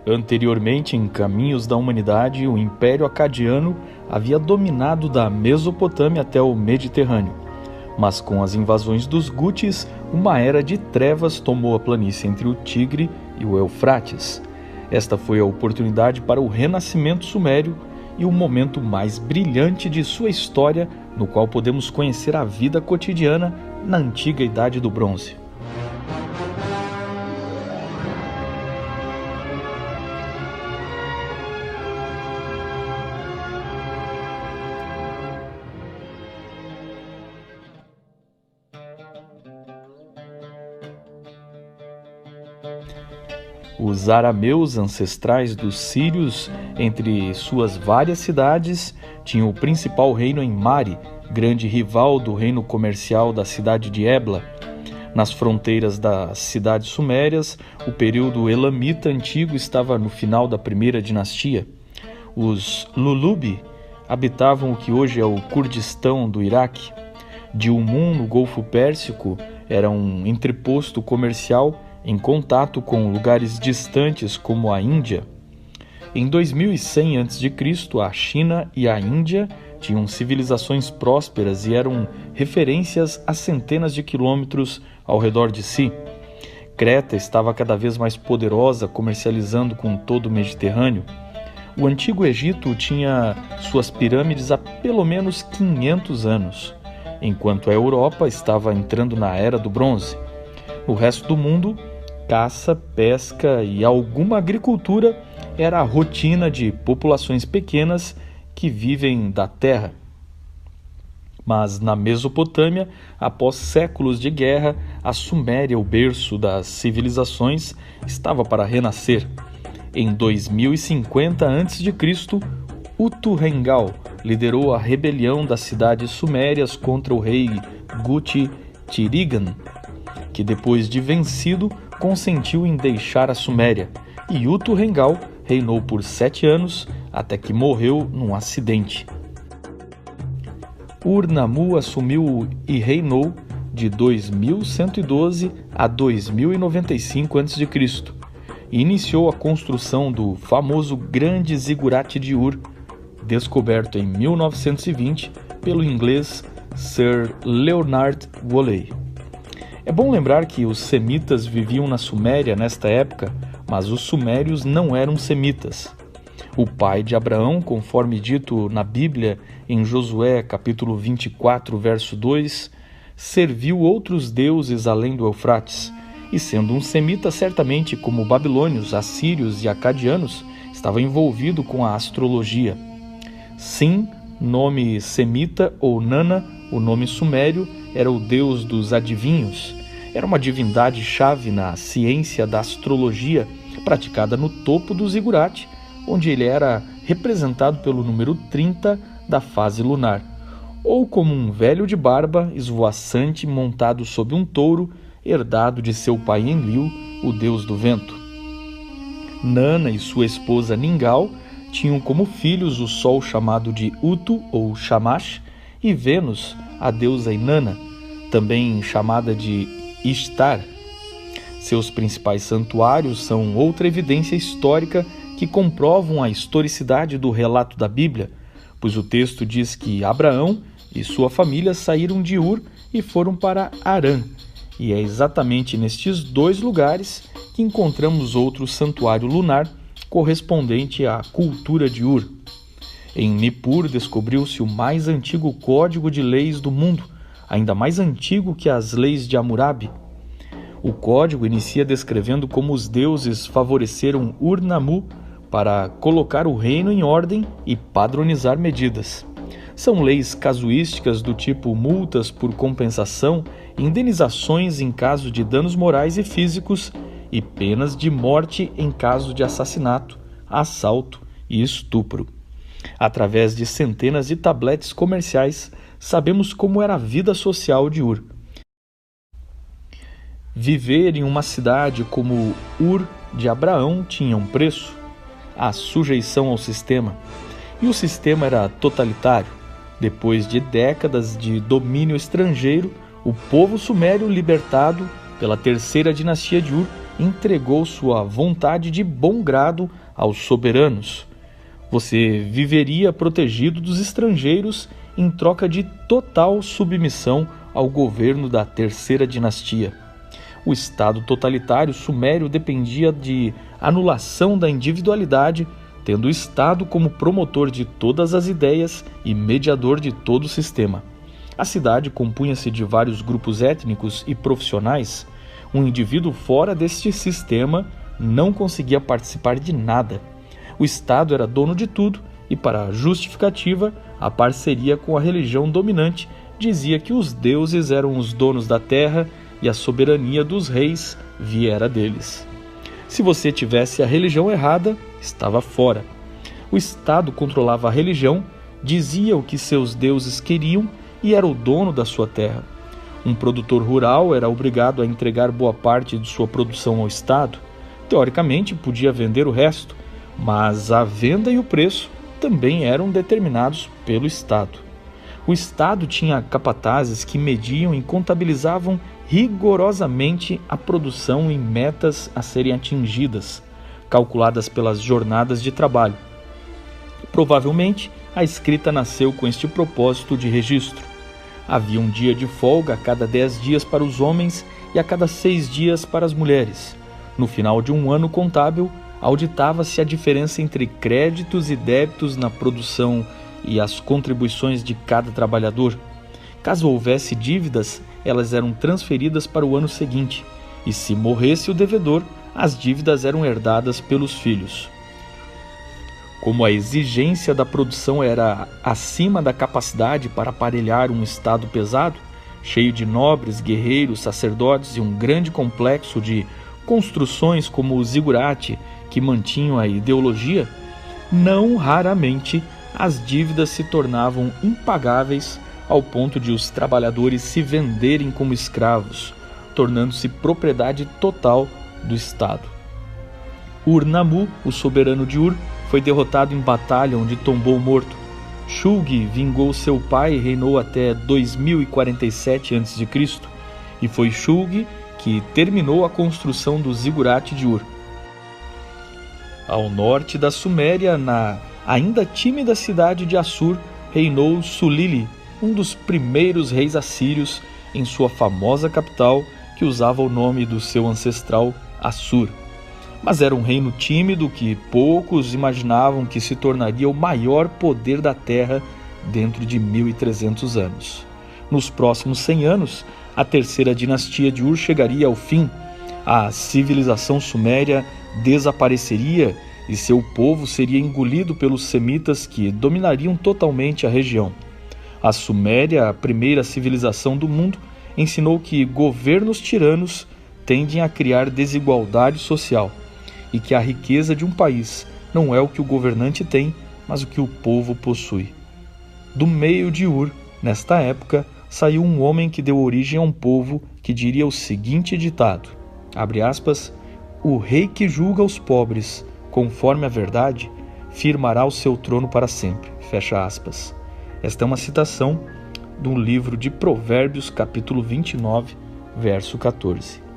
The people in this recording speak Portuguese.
Anteriormente, em caminhos da humanidade, o Império Acadiano havia dominado da Mesopotâmia até o Mediterrâneo. Mas com as invasões dos Gútis, uma era de trevas tomou a planície entre o Tigre e o Eufrates. Esta foi a oportunidade para o renascimento sumério e o momento mais brilhante de sua história, no qual podemos conhecer a vida cotidiana na antiga Idade do Bronze. Os arameus ancestrais dos sírios, entre suas várias cidades, tinham o principal reino em Mari, grande rival do reino comercial da cidade de Ebla. Nas fronteiras das cidades sumérias, o período elamita antigo estava no final da primeira dinastia. Os Lulubi habitavam o que hoje é o Kurdistão do Iraque. Dilmun, no Golfo Pérsico, era um entreposto comercial em contato com lugares distantes como a Índia. Em 2100 a.C., a China e a Índia tinham civilizações prósperas e eram referências a centenas de quilômetros ao redor de si. Creta estava cada vez mais poderosa, comercializando com todo o Mediterrâneo. O Antigo Egito tinha suas pirâmides há pelo menos 500 anos, enquanto a Europa estava entrando na Era do Bronze. No resto do mundo, caça, pesca e alguma agricultura era a rotina de populações pequenas que vivem da terra. Mas na Mesopotâmia, após séculos de guerra, a Suméria, o berço das civilizações, estava para renascer. Em 2050 a.C., Utu-Rengal liderou a rebelião das cidades sumérias contra o rei Guti-Tirigan, que depois de vencido, consentiu em deixar a Suméria, e Utu-Rengal reinou por 7 anos, até que morreu num acidente. Ur-Nammu assumiu e reinou de 2112 a 2095 a.C. e iniciou a construção do famoso Grande Zigurate de Ur, descoberto em 1920 pelo inglês Sir Leonard Woolley. É bom lembrar que os semitas viviam na Suméria nesta época, mas os sumérios não eram semitas. O pai de Abraão, conforme dito na Bíblia em Josué capítulo 24, verso 2, serviu outros deuses além do Eufrates, e sendo um semita, certamente como babilônios, assírios e acadianos, estava envolvido com a astrologia. Sim, nome semita ou Nana, o nome sumério, era o deus dos adivinhos. Era uma divindade-chave na ciência da astrologia, praticada no topo do zigurate, onde ele era representado pelo número 30 da fase lunar, ou como um velho de barba esvoaçante montado sob um touro, herdado de seu pai Enlil, o deus do vento. Nana e sua esposa Ningal tinham como filhos o sol chamado de Utu ou Shamash e Vênus, a deusa Inanna, também chamada de Ishtar. Seus principais santuários são outra evidência histórica que comprovam a historicidade do relato da Bíblia, pois o texto diz que Abraão e sua família saíram de Ur e foram para Harã, e é exatamente nestes dois lugares que encontramos outro santuário lunar correspondente à cultura de Ur. Em Nippur descobriu-se o mais antigo código de leis do mundo, ainda mais antigo que as leis de Hammurabi. O código inicia descrevendo como os deuses favoreceram Ur-Nammu para colocar o reino em ordem e padronizar medidas. São leis casuísticas do tipo multas por compensação, indenizações em caso de danos morais e físicos e penas de morte em caso de assassinato, assalto e estupro. Através de centenas de tabletes comerciais, sabemos como era a vida social de Ur. Viver em uma cidade como Ur de Abraão tinha um preço: a sujeição ao sistema. E o sistema era totalitário. Depois de décadas de domínio estrangeiro, o povo sumério libertado pela terceira dinastia de Ur entregou sua vontade de bom grado aos soberanos. Você viveria protegido dos estrangeiros em troca de total submissão ao governo da terceira dinastia. O Estado totalitário sumério dependia de anulação da individualidade, tendo o Estado como promotor de todas as ideias e mediador de todo o sistema. A cidade compunha-se de vários grupos étnicos e profissionais. Um indivíduo fora deste sistema não conseguia participar de nada. O Estado era dono de tudo e, para justificativa, a parceria com a religião dominante dizia que os deuses eram os donos da terra e a soberania dos reis viera deles. Se você tivesse a religião errada, estava fora. O Estado controlava a religião, dizia o que seus deuses queriam e era o dono da sua terra. Um produtor rural era obrigado a entregar boa parte de sua produção ao Estado. Teoricamente, podia vender o resto, mas a venda e o preço também eram determinados pelo Estado. O Estado tinha capatazes que mediam e contabilizavam rigorosamente a produção em metas a serem atingidas, calculadas pelas jornadas de trabalho. Provavelmente, a escrita nasceu com este propósito de registro. Havia um dia de folga a cada 10 dias para os homens e a cada 6 dias para as mulheres. No final de um ano contábil, auditava-se a diferença entre créditos e débitos na produção e as contribuições de cada trabalhador. Caso houvesse dívidas, elas eram transferidas para o ano seguinte, e se morresse o devedor, as dívidas eram herdadas pelos filhos. Como a exigência da produção era acima da capacidade para aparelhar um Estado pesado, cheio de nobres, guerreiros, sacerdotes e um grande complexo de construções como o zigurate que mantinham a ideologia, não raramente as dívidas se tornavam impagáveis ao ponto de os trabalhadores se venderem como escravos, tornando-se propriedade total do Estado. Ur-Nammu, o soberano de Ur, foi derrotado em batalha onde tombou morto. Shulgi vingou seu pai e reinou até 2047 a.C., e foi Shulgi que terminou a construção do zigurate de Ur. Ao norte da Suméria, na ainda tímida cidade de Assur, reinou Sulili, um dos primeiros reis assírios, em sua famosa capital, que usava o nome do seu ancestral Assur. Mas era um reino tímido que poucos imaginavam que se tornaria o maior poder da terra dentro de 1300 anos. Nos próximos 100 anos, a terceira dinastia de Ur chegaria ao fim, a civilização suméria desapareceria e seu povo seria engolido pelos semitas que dominariam totalmente a região. A Suméria, a primeira civilização do mundo, ensinou que governos tiranos tendem a criar desigualdade social e que a riqueza de um país não é o que o governante tem, mas o que o povo possui. Do meio de Ur, nesta época, saiu um homem que deu origem a um povo que diria o seguinte ditado, abre aspas, o rei que julga os pobres conforme a verdade, firmará o seu trono para sempre, fecha aspas. Esta é uma citação do livro de Provérbios, capítulo 29, verso 14.